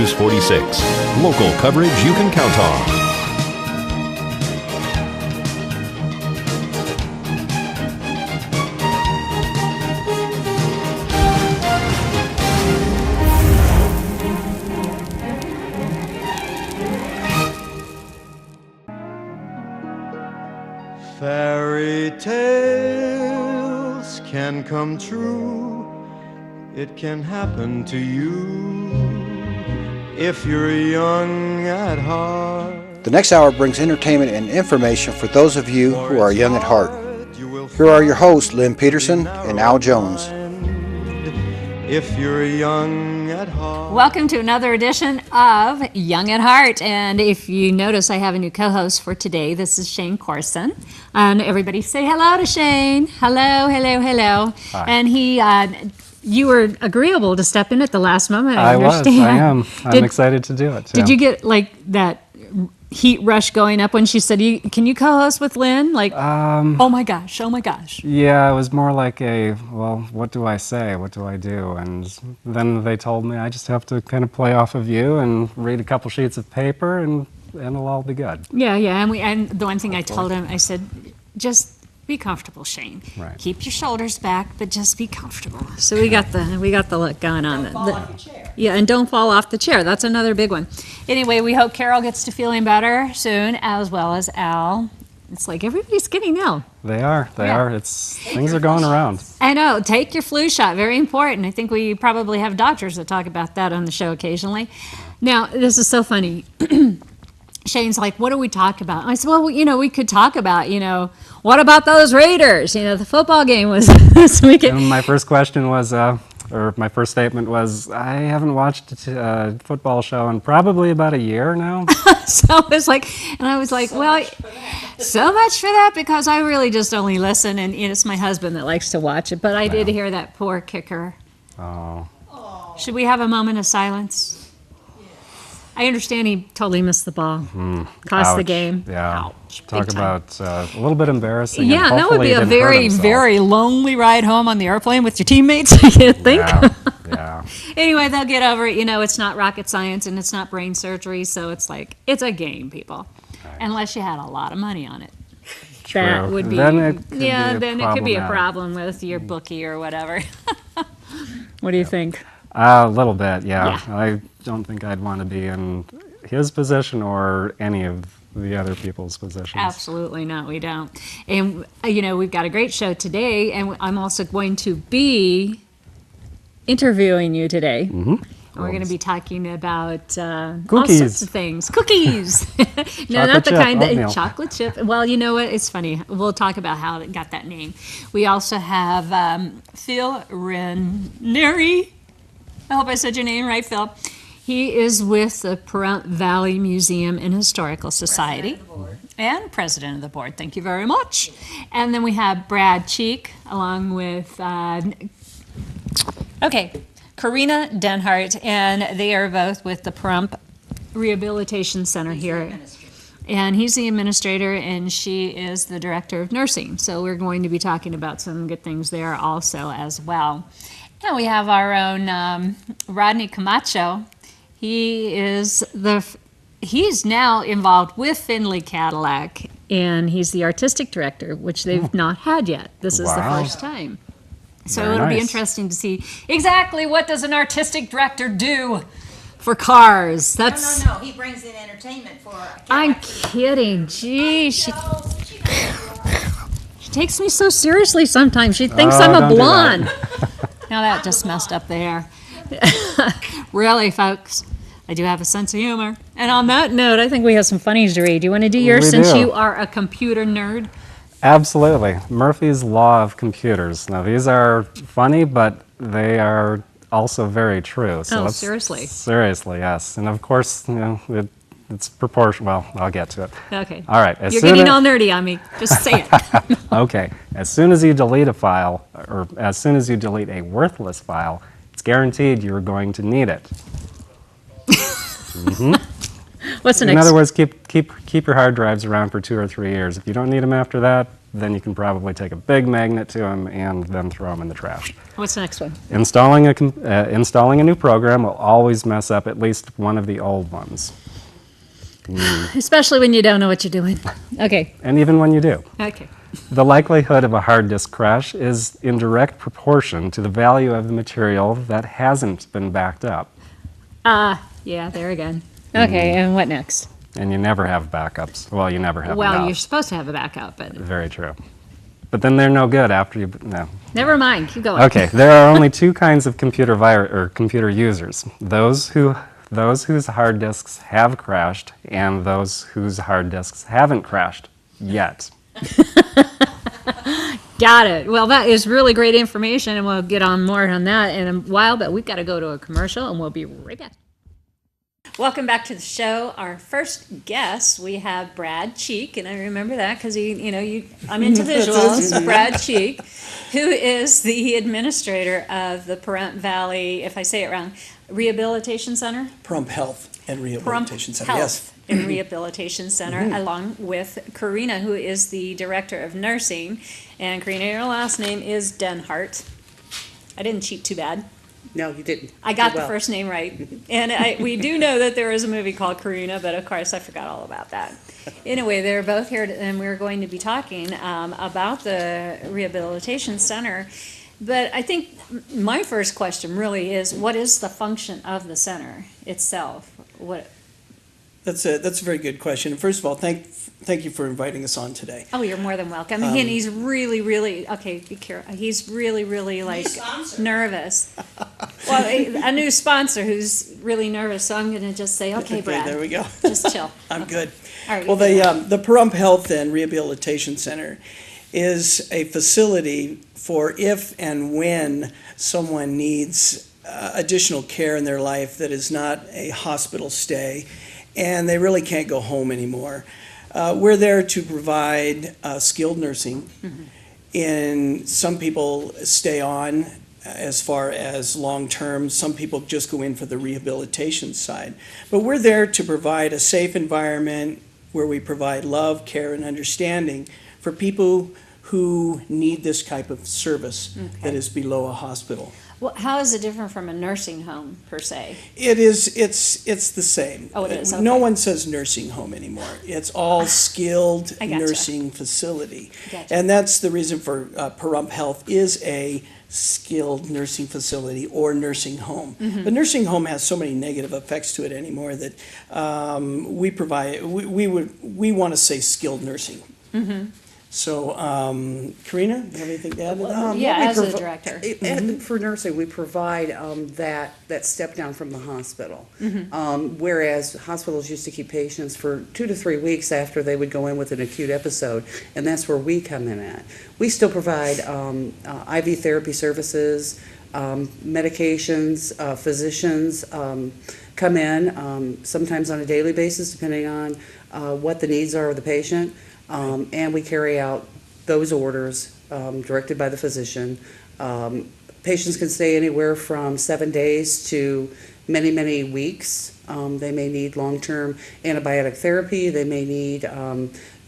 News 46. Local coverage you can count on. Fairy tales can come true. It can happen to you if you're young at heart. The next hour brings entertainment and information for those of you who are young at heart. Here are your hosts, Lynn Peterson and Al Jones. If you're young at heart. Welcome to another edition of Young at Heart. And if you notice, I have a new co-host for today. This is Shane Corson. And everybody say hello to Shane. Hello, hello, hello. Hi. And you were agreeable to step in at the last moment. I understand. was. I'm excited to do it. Did you get like that heat rush going up when she said, can you co-host with Lynn? Like, oh my gosh. Yeah, it was more like well, what do I say? What do I do? And then they told me I just have to kind of play off of you and read a couple sheets of paper and it'll all be good. Yeah. And the one thing I told him, I said, just be comfortable, Shane. Right. Keep your shoulders back, but just be comfortable. So we got the look going on. Don't fall off the chair. Yeah, and don't fall off the chair. That's another big one. Anyway, we hope Carol gets to feeling better soon, as well as Al. It's like everybody's getting ill. They are. Things are going around. I know. Take your flu shot. Very important. I think we probably have doctors that talk about that on the show occasionally. Now, this is so funny. Shane's like, what do we talk about? I said, well, we could talk about, what about those Raiders? The football game was this weekend. And my first question was, my first statement was, I haven't watched a football show in probably about a year now. So I was like, well, so much for that, because I really just only listen, and it's my husband that likes to watch it. But I did hear that poor kicker. Oh. Should we have a moment of silence? I understand he totally missed the ball. Cost the game. Yeah. Ouch. Talk Big time. about a little bit embarrassing. Yeah, and that would be a hopefully he didn't hurt very, himself. very lonely ride home on the airplane with your teammates, you think? Yeah. Anyway, they'll get over it. It's not rocket science and it's not brain surgery, so it's like, it's a game, people. Right. Unless you had a lot of money on it. True. That would be, Then it could then it could be a problematic. problem with your bookie or whatever. What do you think? A little bit, yeah. Yeah. I don't think I'd want to be in his position or any of the other people's positions. Absolutely not, we don't. And, we've got a great show today, and I'm also going to be interviewing you today. Mm-hmm. We're going to be talking about all Cookies. sorts of things. Cookies! No, not the chip, kind that oatmeal. chocolate chip. Well, you know what? It's funny. We'll talk about how it got that name. We also have Phil Ranieri. I hope I said your name right, Phil. He is with the Pahrump Valley Museum and Historical Society. And president of the board. Thank you very much. And then we have Brad Cheek, along with, Karina Denhart, and they are both with the Pahrump Rehabilitation Center here. And he's the administrator, and she is the director of nursing. So we're going to be talking about some good things there also as well. And we have our own Rodney Camacho. He's now involved with Findlay Cadillac, and he's the artistic director, which they've not had yet. This is the Wow. first time. So Very it'll be nice. interesting to see exactly what does an artistic director do for cars. That's No. He brings in entertainment for. I'm kidding. Gee, she takes me so seriously sometimes. She thinks I'm a don't do that. blonde. Now that just messed up the hair. Really, folks, I do have a sense of humor. And on that note, I think we have some funnies to read. Do you want to do yours We since do. you are a computer nerd? Absolutely. Murphy's Law of Computers. Now, these are funny, but they are also very true. So Oh, let's- seriously? Seriously, yes. And of course, it's proportional. Well, I'll get to it. Okay. All right. You're getting all nerdy on me. Just say it. Okay. As soon as you delete a file, or as soon as you delete a worthless file, it's guaranteed you're going to need it. What's the In next? other words, keep your hard drives around for 2 or 3 years. If you don't need them after that, then you can probably take a big magnet to them and then throw them in the trash. What's the next one? Installing a new program will always mess up at least one of the old ones. Especially when you don't know what you're doing. Okay. And even when you do. Okay. The likelihood of a hard disk crash is in direct proportion to the value of the material that hasn't been backed up. Yeah, there again. Okay, and what next? And you never have backups. Well, you never have Well, enough. you're supposed to have a backup, but Very true. But then they're no good after you... No. never mind. Keep going. Okay, there are only two kinds of computer users. Those whose hard disks have crashed and those whose hard disks haven't crashed yet. Got it. Well, that is really great information, and we'll get on more on that in a while, but we've got to go to a commercial, and we'll be right back. Welcome back to the show. Our first guest, we have Brad Cheek, and I remember that because I'm into visuals. Brad Cheek, who is the administrator of the Pahrump Valley, if I say it wrong, Rehabilitation Center. Pahrump Health and Rehabilitation Center. Health Yes. and Rehabilitation Center, along with Karina, who is the director of nursing, and Karina, your last name is Denhart. I didn't cheat too bad. No, you didn't. I got Did well. the first name right. And we do know that there is a movie called Karina, but of course I forgot all about that. Anyway, they're both here, and we're going to be talking about the Rehabilitation Center. But I think my first question really is, what is the function of the center itself? That's a very good question. First of all, thank you for inviting us on today. Oh, you're more than welcome. And he's really, okay, be careful. He's really like nervous. Well, a new sponsor who's really nervous, so I'm going to just say, okay, Brad. There we go. Just chill. I'm good. All right. Well, the Pahrump Health and Rehabilitation Center is a facility for if and when someone needs additional care in their life that is not a hospital stay, and they really can't go home anymore. We're there to provide skilled nursing. And some people stay on as far as long-term. Some people just go in for the rehabilitation side. But we're there to provide a safe environment where we provide love, care, and understanding for people who need this type of service that is below a hospital. Well, how is it different from a nursing home, per se? It's the same. Oh, it is, okay. No one says nursing home anymore. It's all skilled I gotcha. nursing facility. Gotcha. And that's the reason for Pahrump Health is a skilled nursing facility or nursing home. But nursing home has so many negative effects to it anymore that we want to say skilled nursing. So, Karina, you have anything to add to that? Yeah, as a director. For nursing, we provide that step down from the hospital. Whereas hospitals used to keep patients for 2 to 3 weeks after they would go in with an acute episode, and that's where we come in at. We still provide IV therapy services, medications, physicians come in, sometimes on a daily basis, depending on what the needs are of the patient. And we carry out those orders directed by the physician. Patients can stay anywhere from 7 days to many, many weeks. They may need long-term antibiotic therapy. They may need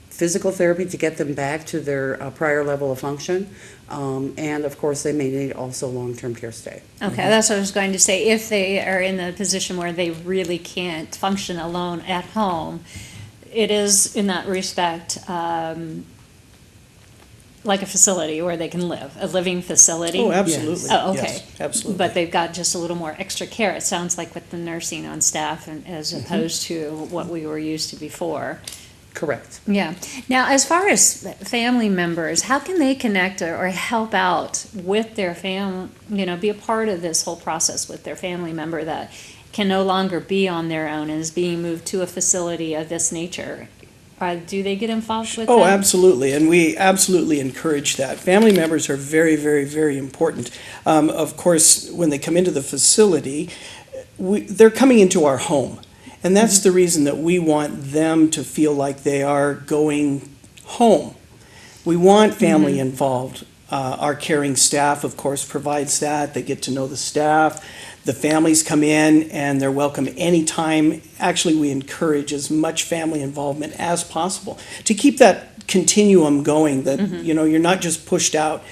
physical therapy to get them back to their prior level of function. And of course, they may need also long-term care stay. Okay, that's what I was going to say. If they are in the position where they really can't function alone at home, it is, in that respect, like a facility where they can live, a living facility. Oh, absolutely. Oh, okay. Yes, absolutely. But they've got just a little more extra care, it sounds like, with the nursing on staff, and as opposed to what we were used to before. Correct. Yeah. Now, as far as family members, how can they connect or help out with their family, be a part of this whole process with their family member that can no longer be on their own and is being moved to a facility of this nature? Do they get involved with that? Oh, absolutely, and we absolutely encourage that. Family members are very, very, very important. Of course, when they come into the facility, they're coming into our home, and that's the reason that we want them to feel like they are going home. We want family involved. Our caring staff, of course, provides that. They get to know the staff. The families come in and they're welcome anytime. Actually, we encourage as much family involvement as possible to keep that continuum going, that, you know, you're not just pushed out.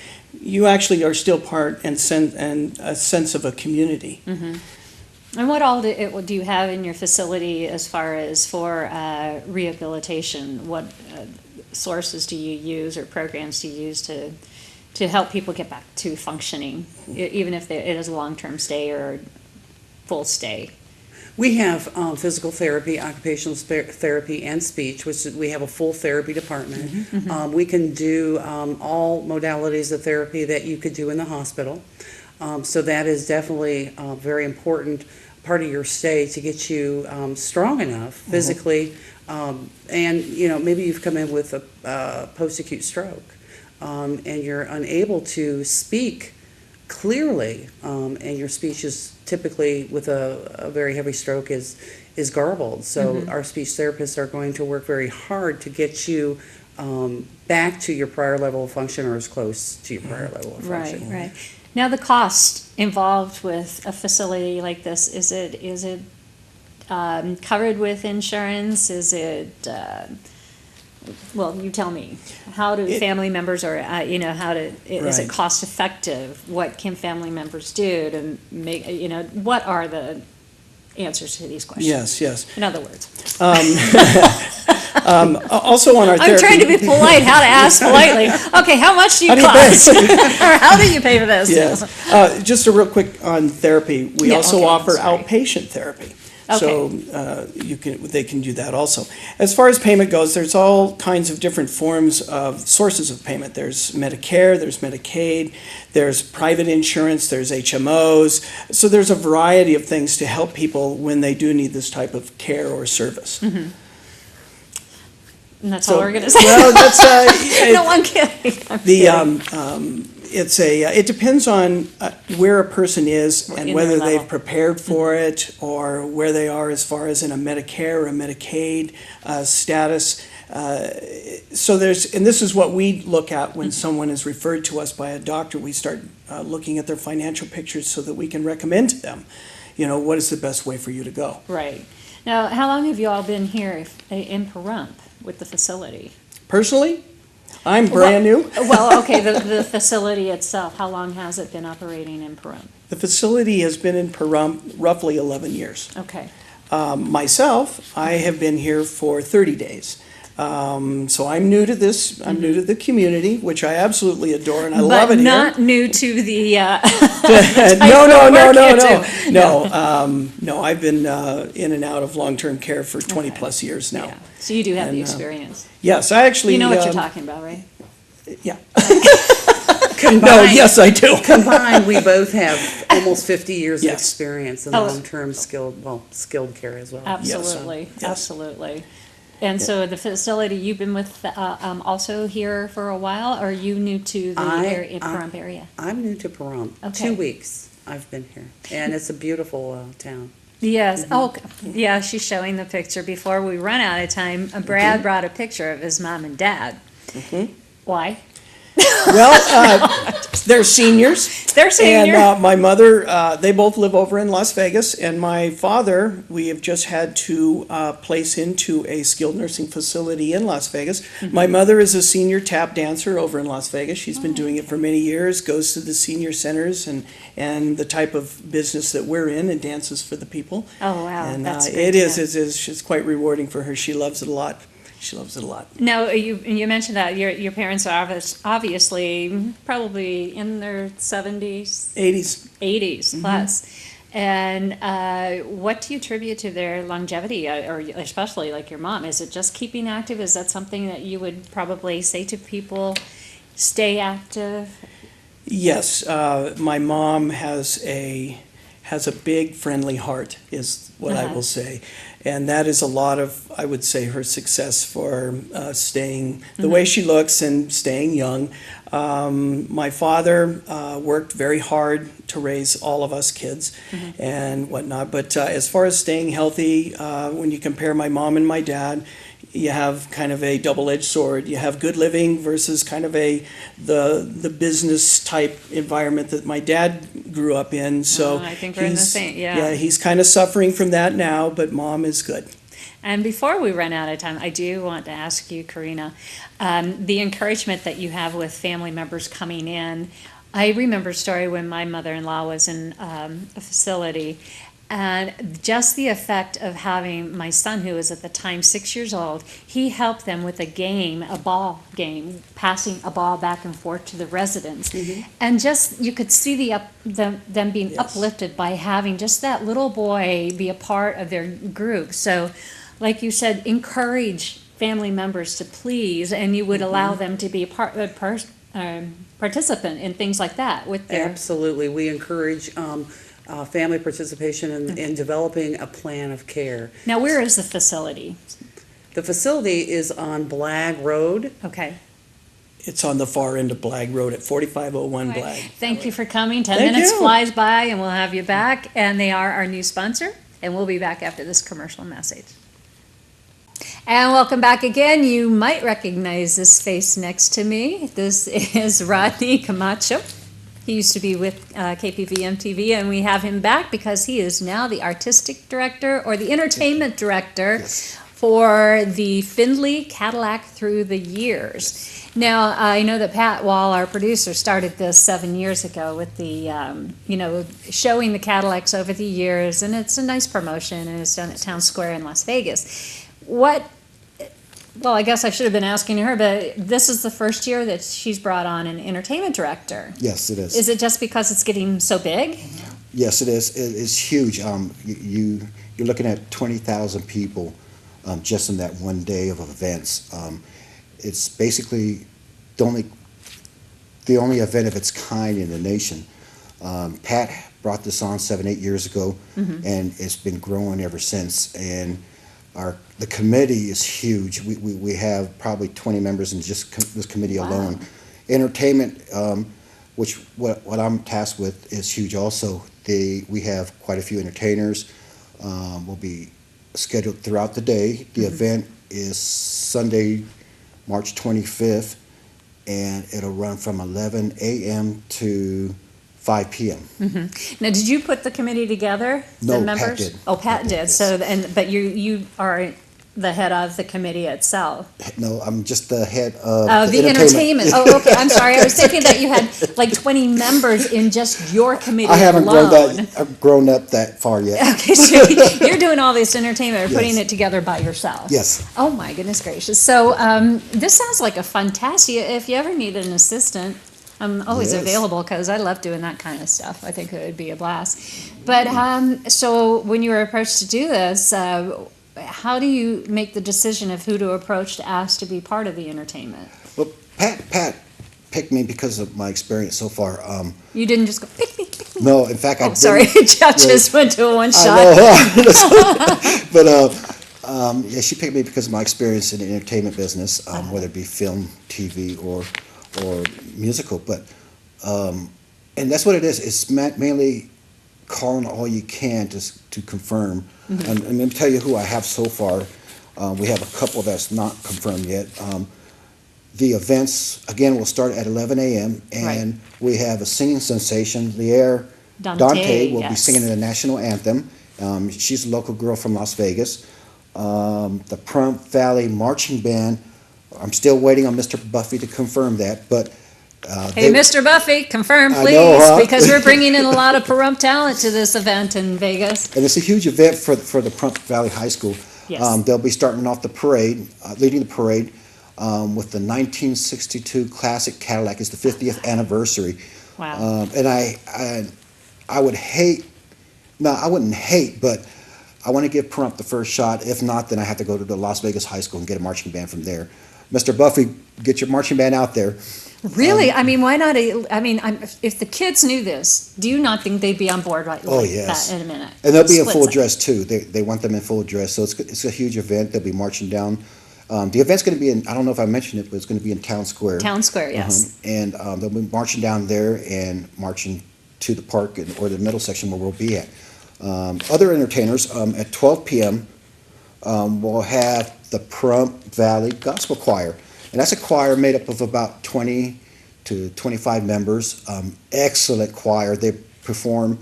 You actually are still part and a sense of a community. And what all do you have in your facility as far as for rehabilitation? What sources do you use or programs do you use to help people get back to functioning, even if it is a long-term stay or full stay? We have physical therapy, occupational therapy, and speech, which we have a full therapy department. We can do all modalities of therapy that you could do in the hospital. So that is definitely a very important part of your stay to get you strong enough physically. And, you know, maybe you've come in with a post-acute stroke and you're unable to speak clearly, and your speech is typically with a very heavy stroke is garbled. So our speech therapists are going to work very hard to get you back to your prior level of function or as close to your prior level of function. Right. Now, the cost involved with a facility like this, is it covered with insurance? Is it, well, you tell me. How do family members, or you know, is it cost effective? What can family members do to make, you know, what are the answers to these questions? Yes. In other words. Also on our therapy. I'm trying to be polite, how to ask politely. Okay, how much do you cost? Or how do you pay for this? Yes. Just a real quick on therapy. We also offer outpatient therapy. Okay. So they can do that also. As far as payment goes, there's all kinds of different forms of sources of payment. There's Medicare, there's Medicaid, there's private insurance, there's HMOs. So there's a variety of things to help people when they do need this type of care or service. And that's all we're going to say. Well, that's no, I'm kidding. It depends on where a person is and In whether their they've level. prepared for it or where they are as far as in a Medicare or a Medicaid status. So and this is what we look at when someone is referred to us by a doctor. We start looking at their financial pictures so that we can recommend to them, you know, what is the best way for you to go. Right. Now, how long have you all been here in Pahrump with the facility? Personally, I'm brand new. Well, okay, the facility itself, how long has it been operating in Pahrump? The facility has been in Pahrump roughly 11 years. Okay. Myself, I have been here for 30 days. So I'm new to this. I'm new to the community, which I absolutely adore, and I love it here. But not new to the No. I've been in and out of long-term care for 20 plus years now. Yeah. So you do have the experience. Yes, I actually. You know what you're talking about, right? Yeah. Combined, yes, I do. Combined, we both have almost 50 years of Yes. experience in long-term skilled care as well. Absolutely, Yes. absolutely. And so the facility you've been with also here for a while, or are you new to the Pahrump area? I'm new to Pahrump. Okay. 2 weeks I've been here, and it's a beautiful town. Yes. Oh, yeah, she's showing the picture. Before we run out of time, Brad brought a picture of his mom and dad. Why? Well, they're seniors. They're seniors. And my mother, they both live over in Las Vegas, and my father, we have just had to place into a skilled nursing facility in Las Vegas. My mother is a senior tap dancer over in Las Vegas. She's been doing it for many years, goes to the senior centers and the type of business that we're in, and dances for the people. Oh, wow. And That's it's quite rewarding for her. She loves it a lot. She loves it a lot. Now, you mentioned that your parents are obviously probably in their 70s. 80s plus. And what do you attribute to their longevity, or especially like your mom? Is it just keeping active? Is that something that you would probably say to people, stay active? Yes, my mom has a big friendly heart, is what I will say. And that is a lot of, I would say, her success for staying the way she looks and staying young. My father worked very hard to raise all of us kids and whatnot. But as far as staying healthy, when you compare my mom and my dad, you have kind of a double-edged sword. You have good living versus kind of the business type environment that my dad grew up in. So I think we're in the same. Yeah. He's kind of suffering from that now, but mom is good. And before we run out of time, I do want to ask you, Karina, the encouragement that you have with family members coming in. I remember a story when my mother-in-law was in a facility, and just the effect of having my son, who was at the time 6 years old, he helped them with a ball game, passing a ball back and forth to the residents. And just, you could see them being uplifted by having just that little boy be a part of their group. So, like you said, encourage family members to please, and you would allow them to be a participant in things like that with their... Absolutely. We encourage family participation in developing a plan of care. Now, where is the facility? The facility is on Blagg Road. Okay. It's on the far end of Blagg Road at 4501 Blagg. Thank you for coming. 10 Thank minutes you. flies by, and we'll have you back. And they are our new sponsor, and we'll be back after this commercial message. And welcome back again. You might recognize this face next to me. This is Rodney Camacho. He used to be with KPVM-TV, and we have him back because he is now the artistic director or the entertainment director for the Findlay Cadillac through the years. Now, I know that Pat Wall, our producer, started this 7 years ago with the, showing the Cadillacs over the years, and it's a nice promotion, and it's done at Town Square in Las Vegas. Well, I guess I should have been asking her, but this is the first year that she's brought on an entertainment director. Yes, it is. Is it just because it's getting so big? Yes, it is. It's huge. You're looking at 20,000 people just in that one day of events. It's basically the only event of its kind in the nation. Pat brought this on 7-8 years ago, and it's been growing ever since. And the committee is huge. We have probably 20 members in just this committee alone. Entertainment, which what I'm tasked with, is huge also. We have quite a few entertainers. Will be scheduled throughout the day. The event is Sunday, March 25th, and it'll run from 11 a.m. to 5 p.m. Now, did you put the committee together? No, the members? Pat did. Oh, Pat did. Yes. So, but you are the head of the committee itself. No, I'm just the head of The entertainment. Oh, okay. I'm sorry. I was thinking that you had like 20 members in just your committee I haven't alone. grown up that far yet. Okay, so you're doing all this entertainment, or putting it together by yourself. Yes. Oh my goodness gracious! So this sounds like a fun task. If you ever need an assistant, I'm always available because I love doing that kind of stuff. I think it would be a blast. But so when you were approached to do this, how do you make the decision of who to approach to ask to be part of the entertainment? Well, Pat picked me because of my experience so far. You didn't just go pick me. No, in fact, I didn't. Sorry, just went to a one shot. I know, but she picked me because of my experience in the entertainment business, whether it be film, TV, or musical. But and that's what it is. It's mainly calling all you can to confirm. And let me tell you who I have so far. We have a couple that's not confirmed yet. The events, again, will start at 11 a.m. and we have a singing sensation. Leaire Dante will be singing the national anthem. She's a local girl from Las Vegas. The Pahrump Valley Marching Band, I'm still waiting on Mr. Buffy to confirm that, but hey, Mr. Buffy, confirm, please, because we're bringing in a lot of Pahrump talent to this event in Vegas. And it's a huge event for the Pahrump Valley High School. Yes. They'll be starting off the parade, leading the parade with the 1962 classic Cadillac. It's the 50th anniversary. Wow. And I would hate, no, I wouldn't hate, but I want to give Pahrump the first shot. If not, then I have to go to the Las Vegas High School and get a marching band from there. Mr. Buffy, get your marching band out there. Really? I mean, why not? If the kids knew this, do you not think they'd be on board that in a minute? And they'll be in full dress, too. They want them in full dress. So it's a huge event. They'll be marching down. The event's going to be in, I don't know if I mentioned it, but it's going to be in Town Square. Town Square, yes. And they'll be marching down there and marching to the park or the middle section where we'll be at. Other entertainers, at 12 p.m., we'll have the Pahrump Valley Gospel Choir. And that's a choir made up of about 20 to 25 members. Excellent choir. They perform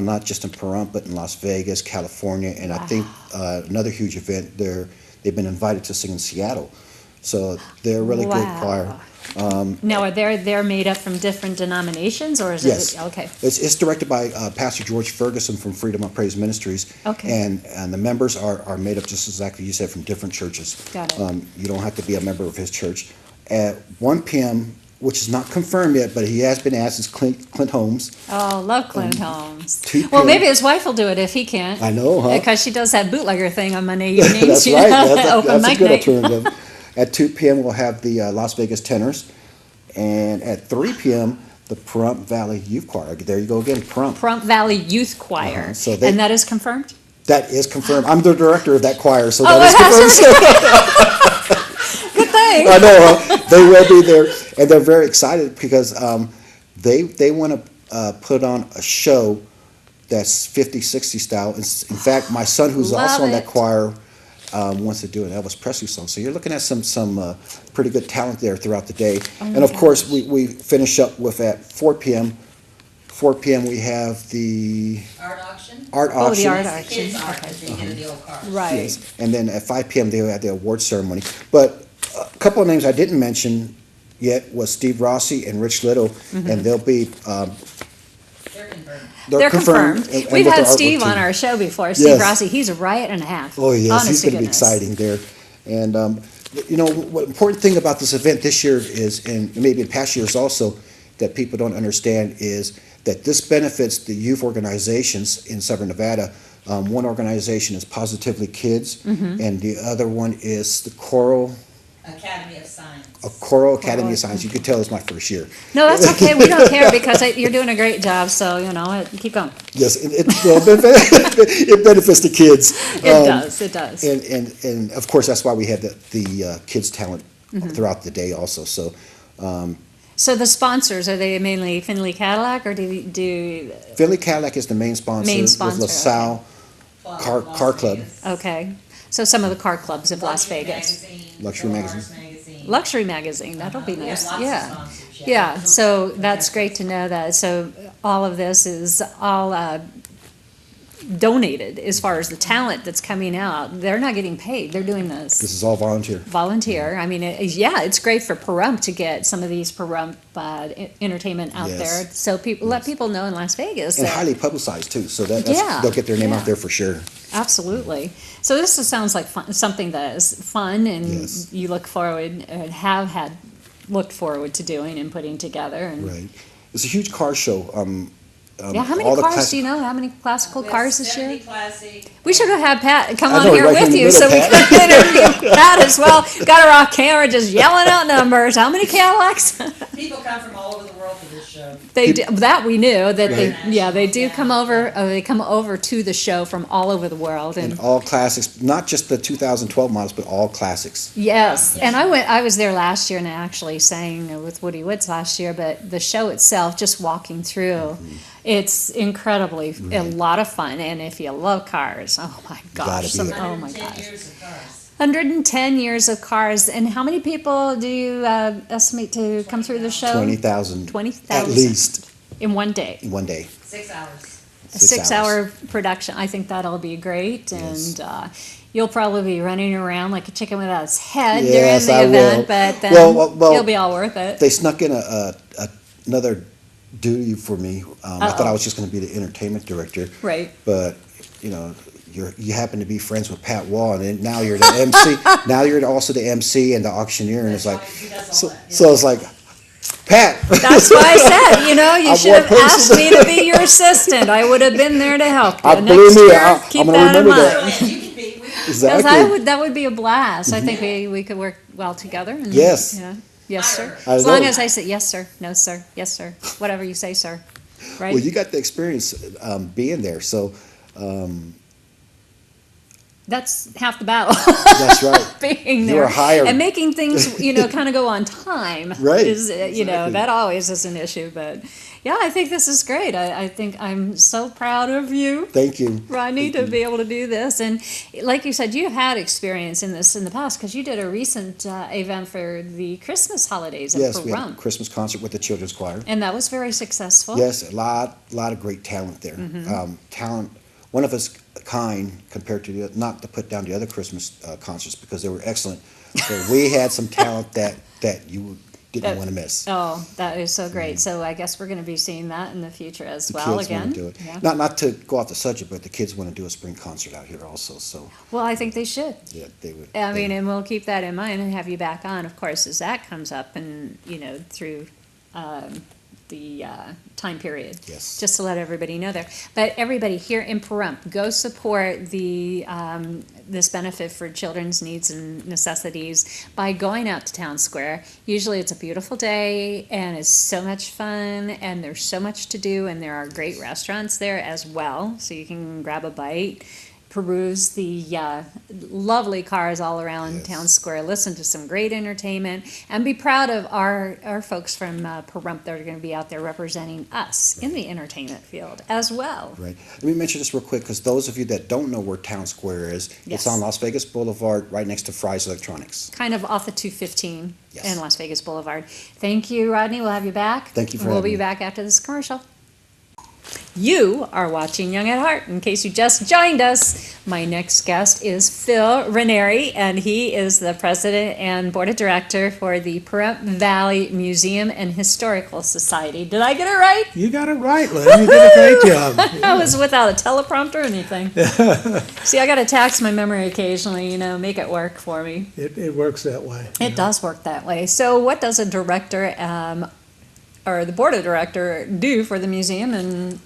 not just in Pahrump, but in Las Vegas, California, and I think another huge event, they've been invited to sing in Seattle. So they're a really good choir. Now, are they're made up from different denominations, or is Yes. it okay? It's directed by Pastor George Ferguson from Freedom of Praise Ministries. Okay. And the members are made up just exactly you said from different churches. Got it. You don't have to be a member of his church. At 1 p.m., which is not confirmed yet, but he has been asked, is Clint Holmes. Oh, love Clint Holmes. 2 Well, p.m. maybe his wife will do it if he can't. I know, huh? Because she does that bootlegger thing on Monday evenings. That's you right. know, That's open a mic good night. alternative. At 2 p.m., we'll have the Las Vegas Tenors. And at 3 p.m., the Pahrump Valley Youth Choir. There you go again, Pahrump. Pahrump Valley Youth Choir. So And that is confirmed? That is confirmed. I'm the director of that choir, so Oh, that is confirmed. Good thing. I know, huh? They will be there, and they're very excited because they want to put on a show that's 50s, 60s style. In fact, my son, who's Love also in that it. choir, wants to do an Elvis Presley song. So you're looking at some pretty good talent there throughout the day. Oh And of course, we finish up with at 4 p.m. 4 p.m. we have the Art auction? art Oh, the auction. art auction. Kids art, Okay. that they get in the old cars. Right. Yes. And then at 5 p.m. they have the award ceremony. But a couple of names I didn't mention yet was Steve Rossi and Rich Little, and they'll be They're confirmed. They're confirmed. and We've with had their artwork Steve too. on our show before. Steve Yes. Rossi, he's a riot and a half. Oh yes, Honest he's to going to be goodness. exciting there. And you know, what important thing about this event this year is, and maybe in past years also, that people don't understand is that this benefits the youth organizations in Southern Nevada. One organization is Positively Kids, and the other one is the Choral Academy of Science. Academy of Science. You could tell it's my first year. No, that's okay. We don't care because you're doing a great job. So, you know, keep going. Yes, it benefits the kids. It does. It does. And of course that's why we have the kids talent throughout the day also. So. So the sponsors, are they mainly Findlay Cadillac, or do Findlay Cadillac is the main sponsor. Main With sponsor, LaSalle Car Club. okay? So some of the car clubs of Las Vegas. Luxury Magazine. Luxury Magazine, that'll be nice. Lots of Yeah. sponsors, Yeah, so that's great to know that. So all of this is all donated as far as the talent that's coming out. They're not getting paid. They're doing this This is all volunteer. volunteer. I mean, it's great for Pahrump to get some of these Pahrump entertainment out Yes. there. So let people know in Las Vegas. And that- highly publicized too, so Yeah, they'll get their name yeah. out there for sure. Absolutely. So this sounds like something that is fun, and Yes. you look forward, looked forward to doing and putting together. And Right. It's a huge car show. yeah, how all many the cars class- do you know? How many classical We have cars this 70 year? classic. We should have had Pat come I on know, here right with in the you middle, so we Pat. could interview Pat as well. Got her off camera just yelling out numbers. How many Cadillacs? People come from all over the world for this show. They do, that we knew that Right. they do Yeah. come over. They come over to the show from all over the world, And all classics, not just the 2012 models, but all classics. yes, and I was there last year and I actually sang with Woody Woods last year, but the show itself, just walking through, it's incredibly a lot of fun. And if you love cars, oh my gotta gosh, be there. oh my 110 gosh. years of cars. 110 years of cars. And how many people do you estimate to come through the show? 20,000. 20,000. At least In one day. in one day. 6 hours. A 6 6-hour production. I think that'll be great. Yes. And you'll probably be running around like a chicken without its head Yes, during I the event, will. but then Well, it'll be all worth it. They snuck in another duty for me. I thought Uh-oh. I was just going to be the entertainment director. Right. But, you know, you happen to be friends with Pat Wall, and then now you're the MC. Now you're also the MC and the auctioneer, and it's like, He does all so, that, yeah. so it's like, Pat. That's why I said, you know, you I'm should one have person. asked me to be your assistant. I would have been there to help you. Believe Next me, year, keep I'm gonna that in remember mind. that. You can be. Exactly. Because that would be a blast. I think we could work well together. And, Yes. Yeah. Yes, sir. I As long know. as I say yes, sir, no, sir, yes, sir, whatever you say, sir. Right? Well, you got the experience being there, so that's half the battle. That's right. Being You there are hired. and making things, kind of go on time. Right. Is, Exactly. that always is an issue. But yeah, I think this is great. I think I'm so proud of you, Thank you. Rodney, to be able to do this. And like you said, you had experience in this in the past because you did a recent event for the Christmas holidays at Yes, we had a Pahrump. Christmas concert with the children's choir. And that was very successful. Yes, a lot of great talent there. Talent, one of us kind compared to not to put down the other Christmas concerts because they were excellent, but we had some talent that you didn't want to miss. Oh, that is so great. So I guess we're going to be seeing that in the future as The well kids again. want to do it. Yeah. Not to go off the subject, but the kids want to do a spring concert out here also. So Well, I think they should. yeah, they would. I mean, and we'll keep that in mind and have you back on, of course, as that comes up and, through the time period. Yes. Just to let everybody know there. But everybody here in Pahrump, go support the this benefit for children's needs and necessities by going out to Town Square. Usually it's a beautiful day and it's so much fun and there's so much to do and there are great restaurants there as well, so you can grab a bite, peruse the lovely cars all around Yes. Town Square, listen to some great entertainment, and be proud of our folks from Pahrump that are going to be out there representing us in the entertainment field as well. Right. Let me mention this real quick because those of you that don't know where Town Square is, Yes. it's on Las Vegas Boulevard right next to Fry's Electronics. Kind of off the 215 Yes. and Las Vegas Boulevard. Thank you, Rodney. We'll have you back. Thank you for We'll having be me. back after this commercial. You are watching Young at Heart. In case you just joined us, my next guest is Phil Ranieri, and he is the president and board of director for the Pahrump Valley Museum and Historical Society. Did I get it right? You got it right, Lynn. You did a great job. I was without a teleprompter or anything. See, I got to tax my memory occasionally, make it work for me. It works that way. It does work that way. So what does a director or the board of director do for the museum, and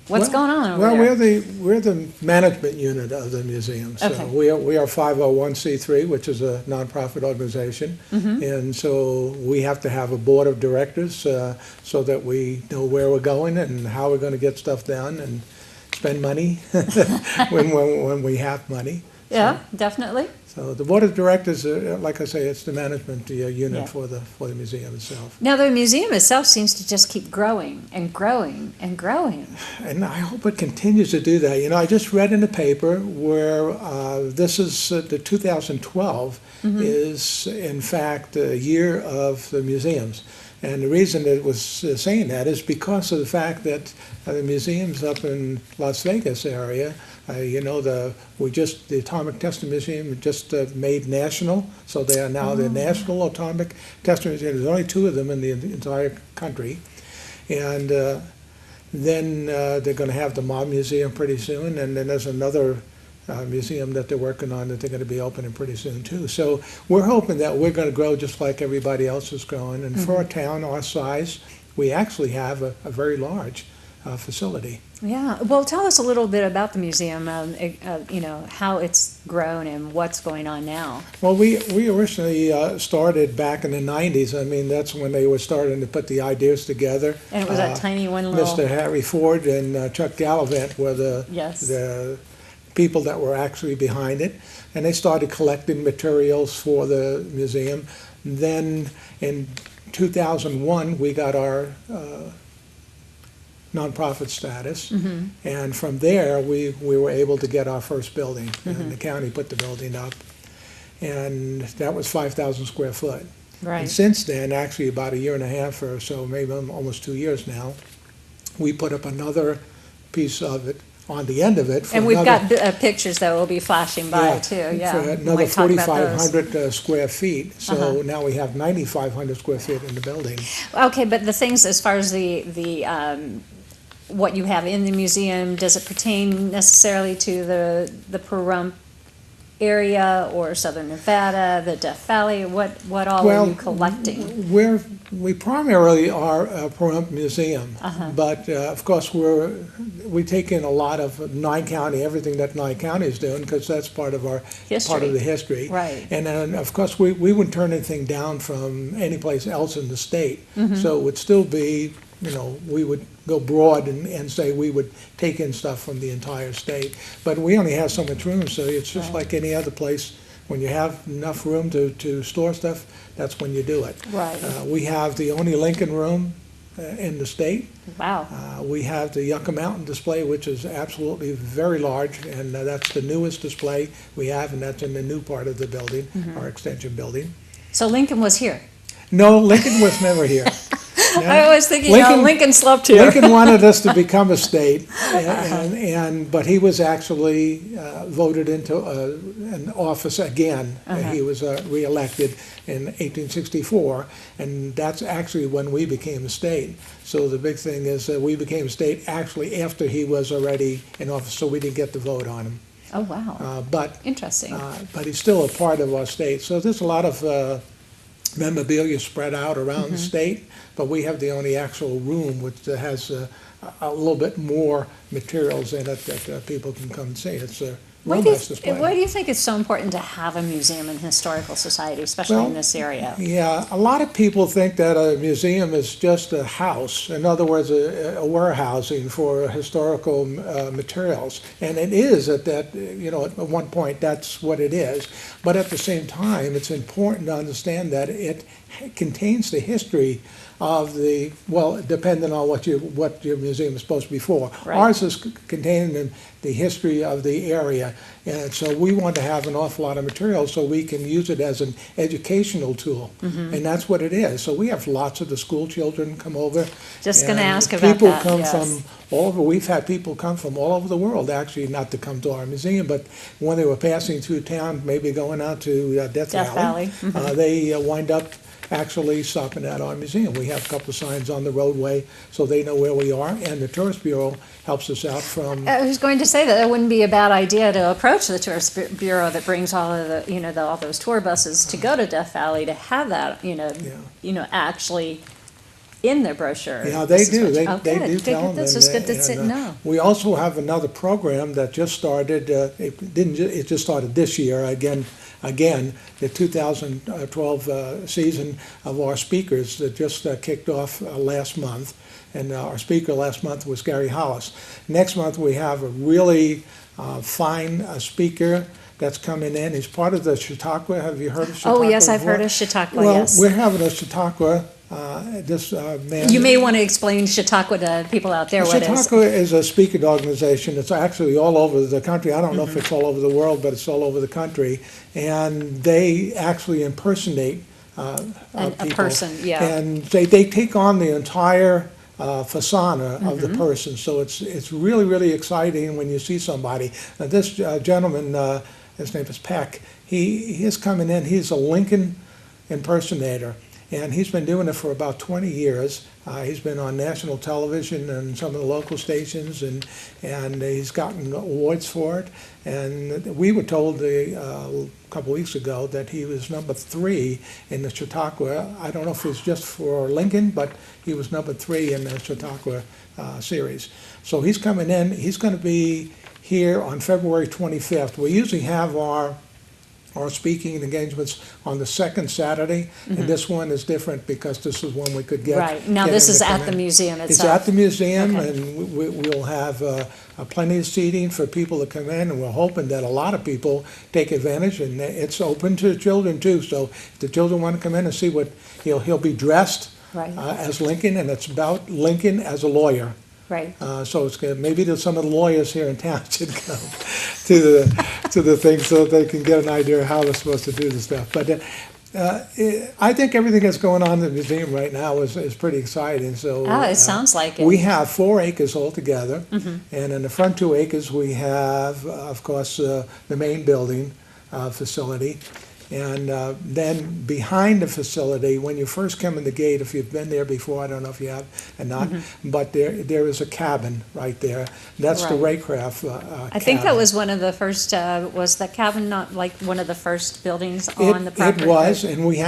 what's going on over Well, there? we're the management unit of the museum. So Okay. we are 501c3, which is a nonprofit organization. Mm-hmm. And so we have to have a board of directors so that we know where we're going and how we're going to get stuff done and spend money when we have money. Yeah, definitely. So the board of directors, like I say, it's the management unit Yeah. for the museum itself. Now, the museum itself seems to just keep growing and growing and growing. And I hope it continues to do that. I just read in the paper where this is the 2012 is in fact the year of the museums. And the reason it was saying that is because of the fact that the museums up in Las Vegas area, the Atomic Testing Museum just made national, so they are now the National Atomic Testing Museum. There's only two of them in the entire country. And then they're going to have the Mob Museum pretty soon, and then there's another museum that they're working on that they're going to be opening pretty soon too. So we're hoping that we're going to grow just like everybody else is growing. And for a town our size, we actually have a very large facility. Yeah. Well, tell us a little bit about the museum, how it's grown and what's going on now. Well, we originally started back in the 90s. I mean, that's when they were starting to put the ideas together. And it was that tiny one little... Mr. Harry Ford and Chuck Gallivant were the people that were actually behind it. And they started collecting materials for the museum. Then in 2001, we got our nonprofit status, and from there we were able to get our first building, and the county put the building up, and that was 5,000 square foot. Right. And since then, actually about a year and a half or so, maybe almost 2 years now, we put up another piece of it on the end of it. For And we've another, got pictures that will be flashing by too. Yeah. for another Might talk about those. 4,500 square feet. So now we have 9,500 square feet in the building. Okay, but the things as far as the what you have in the museum, does it pertain necessarily to the Pahrump area or Southern Nevada, the Death Valley? What all are you collecting? We primarily are a Pahrump museum, but of course we take in a lot of Nye County, everything that Nye County is doing, because that's part of our part of the history. Right. And then of course we wouldn't turn anything down from any place else in the state, so it would still be we would go broad and say we would take in stuff from the entire state. But we only have so much room, so it's just like any other place. When you have enough room to store stuff, that's when you do it. Right. We have the only Lincoln room in the state. Wow. We have the Yucca Mountain display, which is absolutely very large, and that's the newest display we have, and that's in the new part of the building, our extension building. So Lincoln was here. No, Lincoln was never here. I was thinking, Lincoln slept here. Lincoln wanted us to become a state, but he was actually voted into an office again. He was reelected in 1864, and that's actually when we became a state. So the big thing is that we became a state actually after he was already in office, so we didn't get the vote on him. Oh, wow. But interesting. But he's still a part of our state. So there's a lot of memorabilia spread out around the state, but we have the only actual room which has a little bit more materials in it that people can come and see. It's a Why real nice display. do you think it's so important to have a museum and historical society, especially in this area? Yeah, a lot of people think that a museum is just a house. In other words, a warehousing for historical materials. And it is at that, at one point, that's what it is. But at the same time, it's important to understand that it contains the history of the, depending on what your museum is supposed to be for. Right. Ours is contained in the history of the area, and so we want to have an awful lot of material so we can use it as an educational tool, and that's what it is. So we have lots of the school children come over. Just going to ask about people that, come yes. from all over. We've had people come from all over the world, actually, not to come to our museum, but when they were passing through town, maybe going out to Death Valley. They wind up actually stopping at our museum. We have a couple of signs on the roadway so they know where we are, and the Tourist Bureau helps us out from... I was going to say that it wouldn't be a bad idea to approach the Tourist Bureau that brings all of the, all those tour buses to go to Death Valley to have that, actually in their broshure. Yeah, they do. They do tell them. This is good to know. We also have another program that just started. It just started this year again, the 2012 season of our speakers that just kicked off last month. And our speaker last month was Gary Hollis. Next month we have a really fine speaker that's coming in. He's part of the Chautauqua. Have you heard of Chautauqua? Oh, yes, I've before? heard of Chautauqua, well, yes. We're having a Chautauqua. This man. You may want to explain Chautauqua to people out there. What Chautauqua is a speaker organization. It's actually all over the country. I don't know if it's all over the world, but it's all over the country. And they actually impersonate a people. person, yeah. And they take on the entire persona of the person. So it's really, really exciting when you see somebody. Now, this gentleman, his name is Peck, he is coming in. He's a Lincoln impersonator. And he's been doing it for about 20 years. He's been on national television and some of the local stations, and he's gotten awards for it. And we were told a couple weeks ago that he was number 3 in the Chautauqua. I don't know if it's just for Lincoln, but he was number 3 in the Chautauqua series. So he's coming in. He's going to be here on February 25th. We usually have our speaking engagements on the second Saturday, and this one is different because this is one we could get. Right. Now get this him is to come at the in. museum itself. It's at the museum, Okay. and we'll have plenty of seating for people to come in, and we're hoping that a lot of people take advantage, and it's open to children too. So if the children want to come in and see what he'll be dressed Right. as Lincoln, and it's about Lincoln as a lawyer. Right. So it's good. Maybe some of the lawyers here in town should come to the thing so that they can get an idea of how they're supposed to do the stuff. But I think everything that's going on in the museum right now is pretty exciting. So it sounds like it. We have 4 acres altogether, and in the front 2 acres we have, of course, the main building facility. And then behind the facility, when you first come in the gate, if you've been there before, I don't know if you have or not, but there is a cabin right there. That's the Raycraft cabin. I think that was one of the first, was the cabin not like one of the first buildings on the property? It was, and we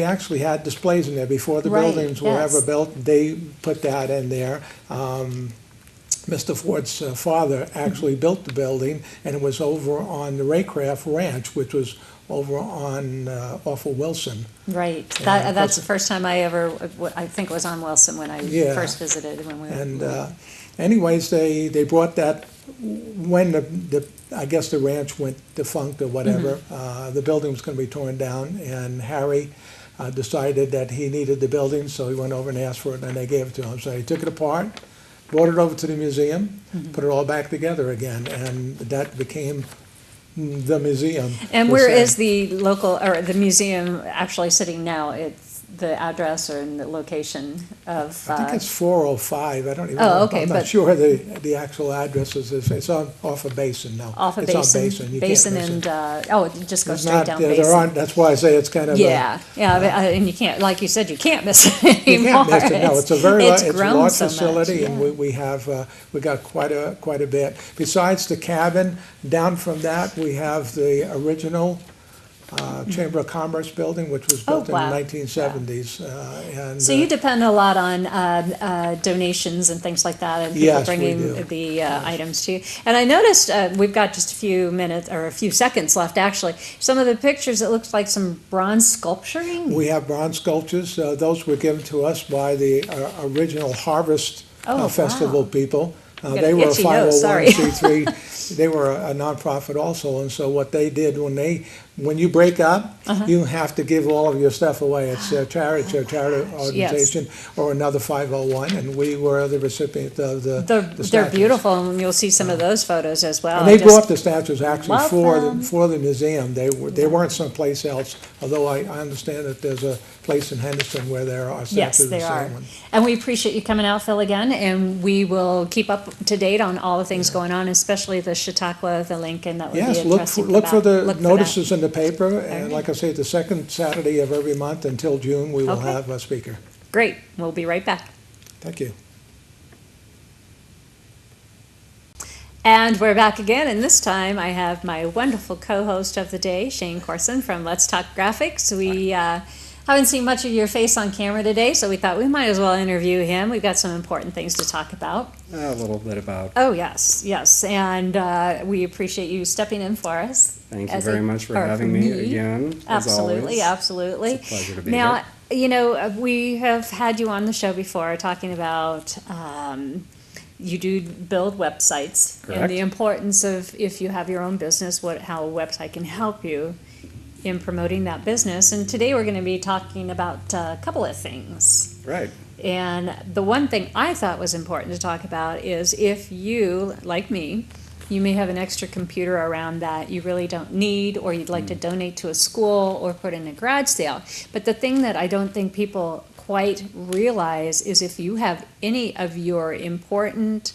actually had displays in there before the Right, buildings were yes. ever built. They put that in there. Mr. Ford's father actually built the building, and it was over on the Raycraft Ranch, which was over on off of Wilson. Right. And That's the first time I think it was on Wilson when I Yeah. first visited. When we And anyways, they brought that when I guess the ranch went defunct or whatever. The building was going to be torn down, and Harry decided that he needed the building, so he went over and asked for it, and they gave it to him. So he took it apart, brought it over to the museum, put it all back together again, and that became the museum. And per where se. is the local, or the museum actually sitting now? It's the address or in the location of? I think it's 405. I don't even Oh, know. okay, I'm but- not sure the actual address is. It's on off of Basin now. Off of it's Basin? on Basin. You can't Basin miss and, it. it just goes It's straight not, down there Basin. aren't, that's why I say it's kind of Yeah, and you can't, like you said, you can't miss it you anymore. can't miss it. No, it's a very It's it's a grown large so much, facility, yeah. and we got quite a bit. Besides the cabin, down from that we have the original Chamber of Commerce building, which was Oh, built in wow. the 1970s. And So you depend a lot on donations and things like that, and people Yes, we bringing do. the items to you. And I noticed we've got just a few minutes or a few seconds left. Actually, some of the pictures, it looks like some bronze sculpturing. we have bronze sculptures. Those were given to us by the original Harvest Oh, Festival wow. people. got They an were a itchy nose, sorry. 501c3. They were a nonprofit also, and so what they did when you break up, you have to give all of your stuff away. It's a charity organization or another 501, and we were the recipient of the They're statues. beautiful, and you'll see some of those photos as well. And they I just brought the statues actually love for them. the museum. They weren't someplace else, although I understand that there's a place in Henderson where there are statues. Yes, of they the are. same one. And we appreciate you coming out, Phil, again, and we will keep up to date on all the things going on, especially the Chautauqua, the Lincoln, that would Yes, be look interesting. look for the Look for that. notices in the paper, and right. like I say, the second Saturday of every month until June, we will Okay. have a speaker. Great, we'll be right back. Thank you. And we're back again, and this time I have my wonderful co-host of the day, Shane Corson from Let's Talk Graphics. We haven't seen much of your face on camera today, so we thought we might as well interview him. We've got some important things to talk about. A little bit about. Oh, yes, and we appreciate you stepping in for us. Thank you as very a- much for or having me again. As Absolutely, always. absolutely. It's a pleasure to be Now, here. you know, we have had you on the show before talking about you do build websites and Correct. the importance of, if you have your own business, how a website can help you in promoting that business. And today we're going to be talking about a couple of things. Right. And the one thing I thought was important to talk about is if you, like me, you may have an extra computer around that you really don't need, or you'd like to donate to a school or put in a garage sale. But the thing that I don't think people quite realize is if you have any of your important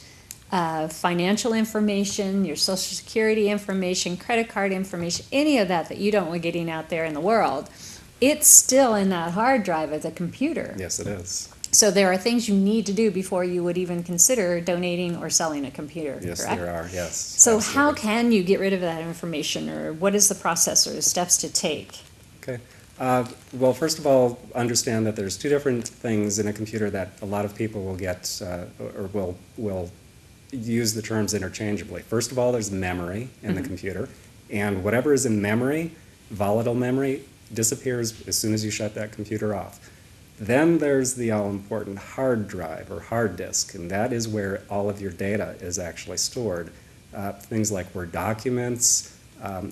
financial information, your social security information, credit card information, any of that you don't want getting out there in the world, it's still in that hard drive of the computer. Yes, it is. So there are things you need to do before you would even consider donating or selling a computer, Yes, correct? there are. Yes. So how absolutely. can you get rid of that information, or what is the process or the steps to take? Okay. Well, first of all, understand that there's two different things in a computer that a lot of people will get or will use the terms interchangeably. First of all, there's memory in the computer, and whatever is in memory, volatile memory, disappears as soon as you shut that computer off. Then there's the all-important hard drive or hard disk, and that is where all of your data is actually stored. Things like Word documents,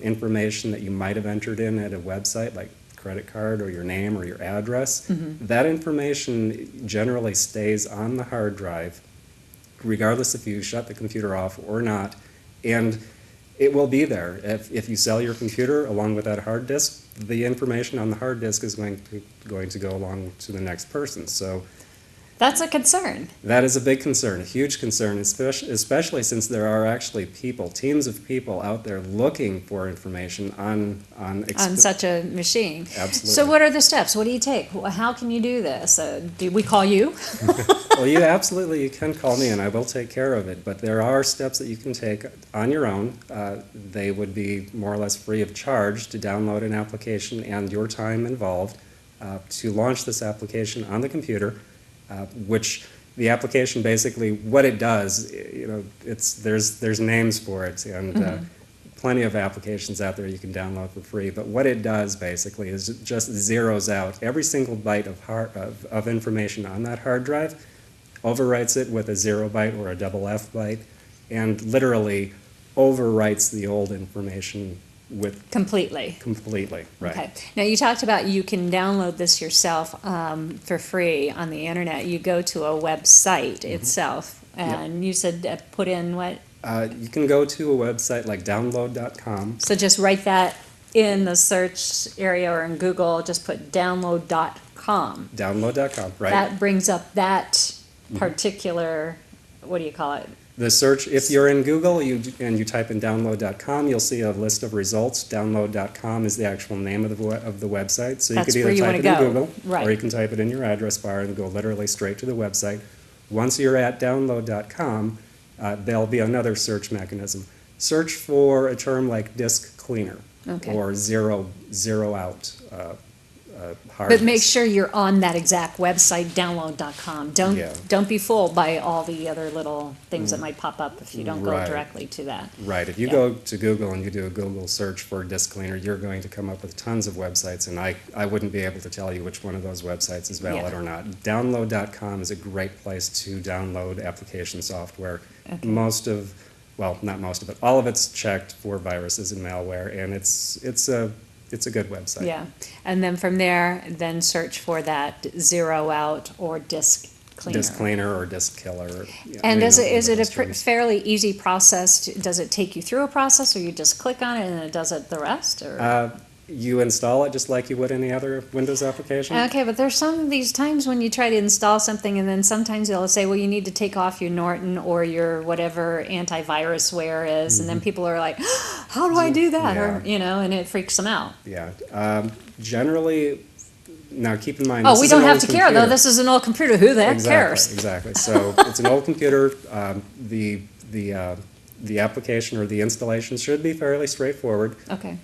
information that you might have entered in at a website, like credit card or your name or your address. That information generally stays on the hard drive, regardless if you shut the computer off or not, and it will be there. If you sell your computer along with that hard disk, the information on the hard disk is going to go along to the next person. So That's a concern. that is a big concern, a huge concern, especially since there are actually teams of people out there looking for information on Such a machine. Absolutely. So what are the steps? What do you take? How can you do this? Do we call you? Well, you can call me and I will take care of it, but there are steps that you can take on your own. They would be more or less free of charge to download an application and your time involved to launch this application on the computer, which the application basically, what it does, you know, there's names for it, and plenty of applications out there you can download for free. But what it does basically is it just zeroes out every single byte of information on that hard drive, overwrites it with a 0 byte or a double F byte, and literally overwrites the old information with Completely. right. Okay. Now, you talked about you can download this yourself for free on the internet. You go to a website itself, and you said put in what? You can go to a website like download.com. So just write that in the search area or in Google, just put download.com. Download.com, right. That brings up that particular, what do you call it? The search, if you're in Google and you type in download.com, you'll see a list of results. Download.com is the actual name of the website. So you That's could where either you type it wanna in go. Google, Right. or you can type it in your address bar and go literally straight to the website. Once you're at download.com, there'll be another search mechanism. Search for a term like disk cleaner or zero out hard But make disk. sure you're on that exact website, download.com. Don't be fooled by all the other little things that might pop up if you don't go Right. directly to that. Right. If you go to Google and you do a Google search for disk cleaner, you're going to come up with tons of websites, and I wouldn't be able to tell you which one of those websites is valid or not. Download.com is a great place to download application software. Most of, well, not most of it, all of it's checked for viruses and malware, and it's a good website. Yeah, and then from there, then search for that zero out or disk cleaner. Disk cleaner or disk killer. And is it a fairly easy process? Does it take you through a process, or you just click on it and it does it the rest? Or? You install it just like you would any other Windows application. Okay, but there's some of these times when you try to install something, and then sometimes they'll say, well, you need to take off your Norton or your whatever antivirusware is, and then people are like, how do I do that? Or, you know, and it freaks them out. Yeah. Generally, now keep in mind. Oh, this we is an don't have old to care, though. computer. This is an old computer. Who the heck cares? Exactly. So it's an old computer. The application or the installation should be fairly straightforward. Okay.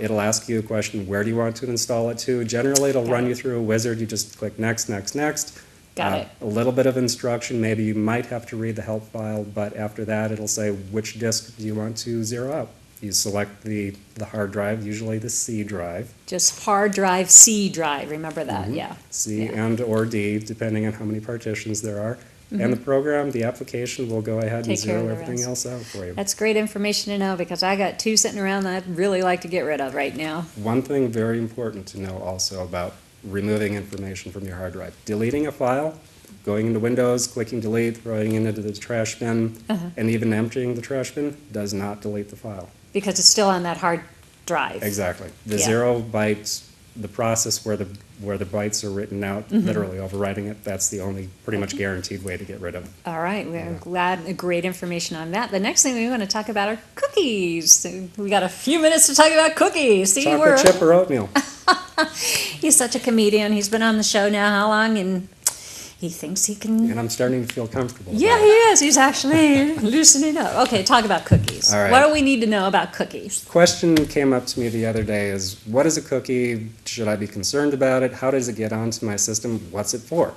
It'll ask you a question, where do you want to install it to? Generally, it'll run you through a wizard. You just click next, next, next. Got it. A little bit of instruction. Maybe you might have to read the help file, but after that, it'll say, which disk do you want to zero out? You select the hard drive, usually the C drive. Just hard drive, C drive. Remember that, yeah. C and or D, depending on how many partitions there are. And the program, the application, will go ahead and Take care of zero the everything rest. else out for you. That's great information to know, because I got 2 sitting around that I'd really like to get rid of right now. One thing very important to know also about removing information from your hard drive. Deleting a file, going into Windows, clicking delete, throwing it into the trash bin, and even emptying the trash bin does not delete the file. Because it's still on that hard drive. Exactly. The Yeah. 0 bytes, the process where the bytes are written out, literally overwriting it, that's the only pretty much guaranteed way to get rid of it. All right, we're glad, great information on that. The next thing we want to talk about are cookies. So we got a few minutes to talk about cookies. See, Chocolate chip or oatmeal? he's such a comedian. He's been on the show now how long? And he thinks he can. And I'm starting to feel comfortable. Yeah, he is. He's actually loosening up. Okay, talk about cookies. All right. What do we need to know about cookies? Question came up to me the other day is, what is a cookie? Should I be concerned about it? How does it get onto my system? What's it for?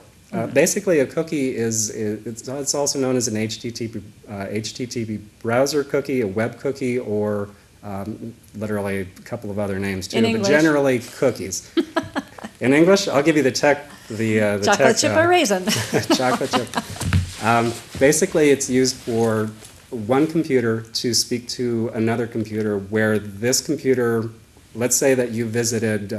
Basically, a cookie it's also known as an HTTP browser cookie, a web cookie, or literally a couple of other names too, In but English. generally cookies. In English, I'll give you the Chocolate tech, chip or raisin? chocolate chip. Basically, it's used for one computer to speak to another computer where this computer, let's say that you visited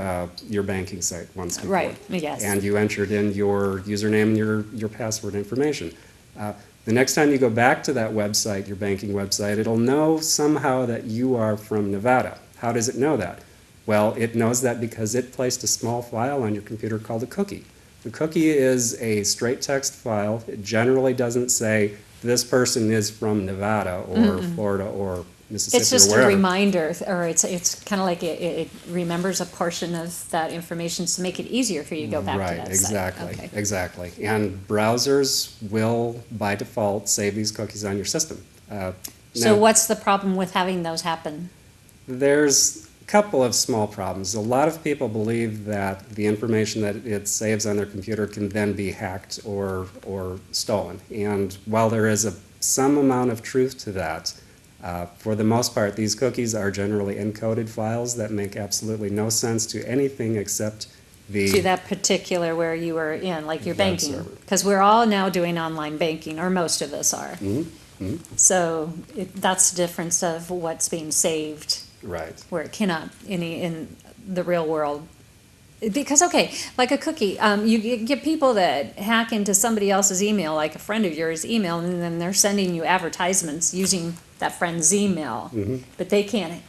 your banking site once before. Right, yes. And you entered in your username and your password information. The next time you go back to that website, your banking website, it'll know somehow that you are from Nevada. How does it know that? Well, it knows that because it placed a small file on your computer called a cookie. The cookie is a straight text file. It generally doesn't say this person is from Nevada or Florida or Mississippi It's just or wherever. a reminder, or it's kind of like it remembers a portion of that information to make it easier for you to go back to that exactly, site. Okay. exactly. And browsers will, by default, save these cookies on your system. So Now, what's the problem with having those happen? there's couple of small problems. A lot of people believe that the information that it saves on their computer can then be hacked or stolen. And while there is some amount of truth to that, for the most part, these cookies are generally encoded files that make absolutely no sense to anything except To that particular where you were in, like your web banking. server. Because we're all now doing online banking, or most of us are. So that's the difference of what's being saved, Right. where it cannot in the real world. Because, okay, like a cookie, you get people that hack into somebody else's email, like a friend of yours' email, and then they're sending you advertisements using that friend's email. But they can't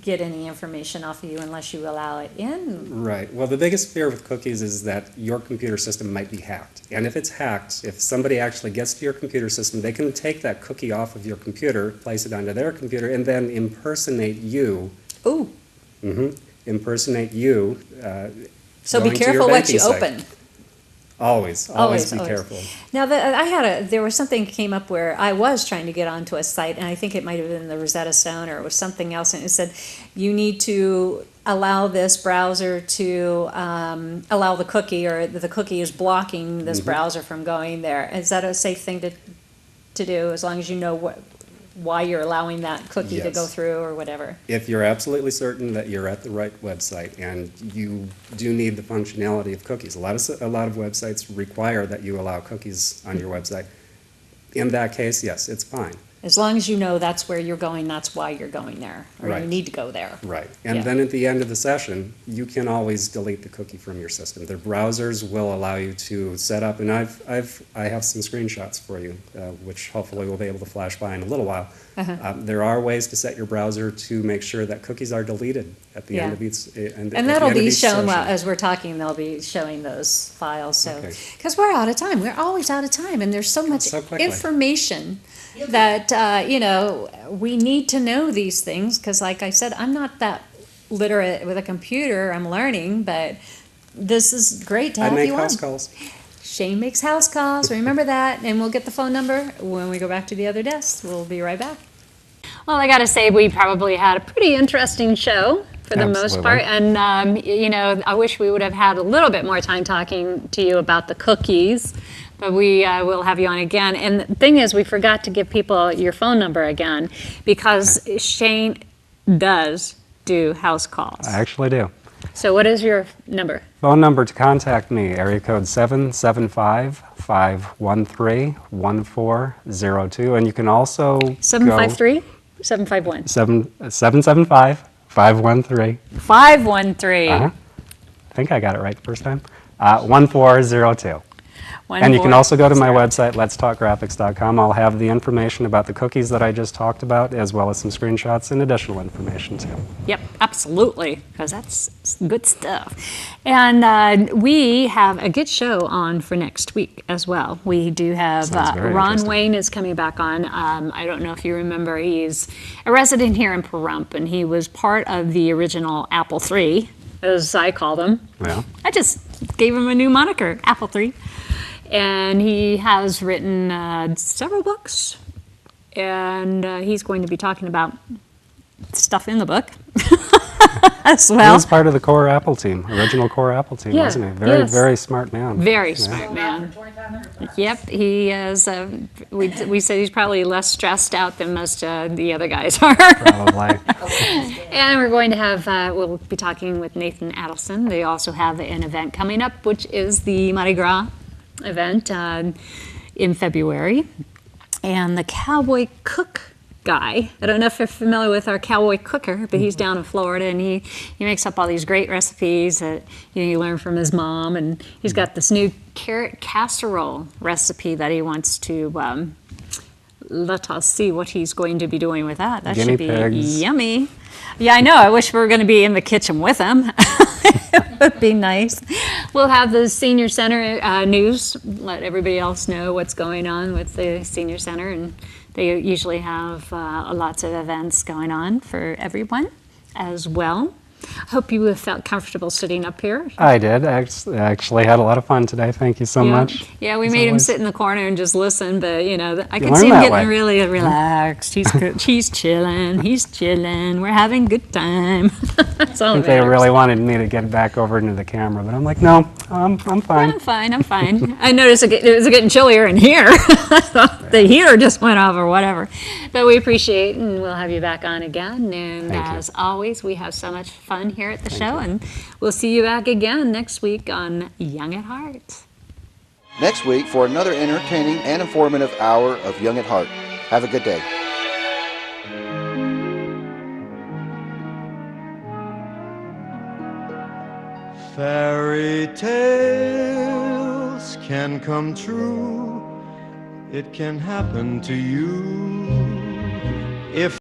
get any information off of you unless you allow it in. Right. Well, the biggest fear with cookies is that your computer system might be hacked. And if it's hacked, if somebody actually gets to your computer system, they can take that cookie off of your computer, place it onto their computer, and then impersonate you. Ooh. Impersonate you. So be going to your careful what banking you site. open. Always be careful. Now, there was something came up where I was trying to get onto a site, and I think it might have been the Rosetta Stone or it was something else, and it said you need to allow this browser to allow the cookie, or the cookie is blocking this browser from going there. Is that a safe thing to do, as long as you know why you're allowing that cookie to go through or whatever? If you're absolutely certain that you're at the right website and you do need the functionality of cookies, a lot of websites require that you allow cookies on your website. In that case, yes, it's fine. As long as you know that's where you're going, that's why you're going there, or Right. you need to go there. Right. And Yeah. then at the end of the session, you can always delete the cookie from your system. The browsers will allow you to set up, and I have some screenshots for you, which hopefully we'll be able to flash by in a little while. There are ways to set your browser to make sure that cookies are deleted at the end of each And that'll be shown as we're talking. They'll be showing those files. So, because we're out of time, we're always out of time, and there's so much So quickly. information that we need to know these things. Because, like I said, I'm not that literate with a computer. I'm learning, but this is great to have I make you house on. calls. Shane makes house calls. Remember that, and we'll get the phone number when we go back to the other desk. We'll be right back. Well, I got to say, we probably had a pretty interesting show for the most part. And, I wish we would have had a little bit more time talking to you about the cookies, but we will have you on again. And the thing is, we forgot to give people your phone number again, because Shane does do house calls. I actually do. So what is your number? Phone number to contact me, area code 775-513-1402. And you can also 753? 751? 775-513. 513. I think I got it right the first time. 1402. And you can also go to my website, letstalkgraphics.com. I'll have the information about the cookies that I just talked about, as well as some screenshots and additional information too. Yep, absolutely, because that's good stuff. And we have a good show on for next week as well. We do have Ron Wayne is coming back on. I don't know if you remember, he's a resident here in Pahrump, and he was part of the original Apple III, as I call them. Yeah. I just gave him a new moniker, Apple III. And he has written several books, and he's going to be talking about stuff in the book as well. He was part of the core Apple team, original core Apple team, wasn't he? Very smart man. Very smart man. Yep, he is. We said he's probably less stressed out than most the other guys are. Probably. And we're going to have, we'll be talking with Nathan Adelson. They also have an event coming up, which is the Mardi Gras event in February. And the cowboy cook guy, I don't know if you're familiar with our cowboy cooker, but he's down in Florida, and he makes up all these great recipes that you learn from his mom. And he's got this new carrot casserole recipe that he wants to let us see what he's going to be doing with that. That should be yummy. Yeah, I know. I wish we were going to be in the kitchen with him. It would be nice. We'll have the Senior Center news, let everybody else know what's going on with the Senior Center, and they usually have lots of events going on for everyone as well. Hope you have felt comfortable sitting up here. I did. I actually had a lot of fun today. Thank you so much. Yeah, we As made him always. sit in the corner and just listen, but I could learn see him that getting way. really relaxed. He's good. He's chilling. We're having a good time. That's all I think that they matters. really wanted me to get back over into the camera, but I'm like, no, I'm fine. I'm fine. I noticed it was getting chillier in here. The heater just went off or whatever. But we appreciate it, and we'll have you back on again. And Thank you. as always, we have so much fun here at the show, and we'll see you back again next week on Young at Heart. Next week for another entertaining and informative hour of Young at Heart. Have a good day. Fairy tales can come true. It can happen to you.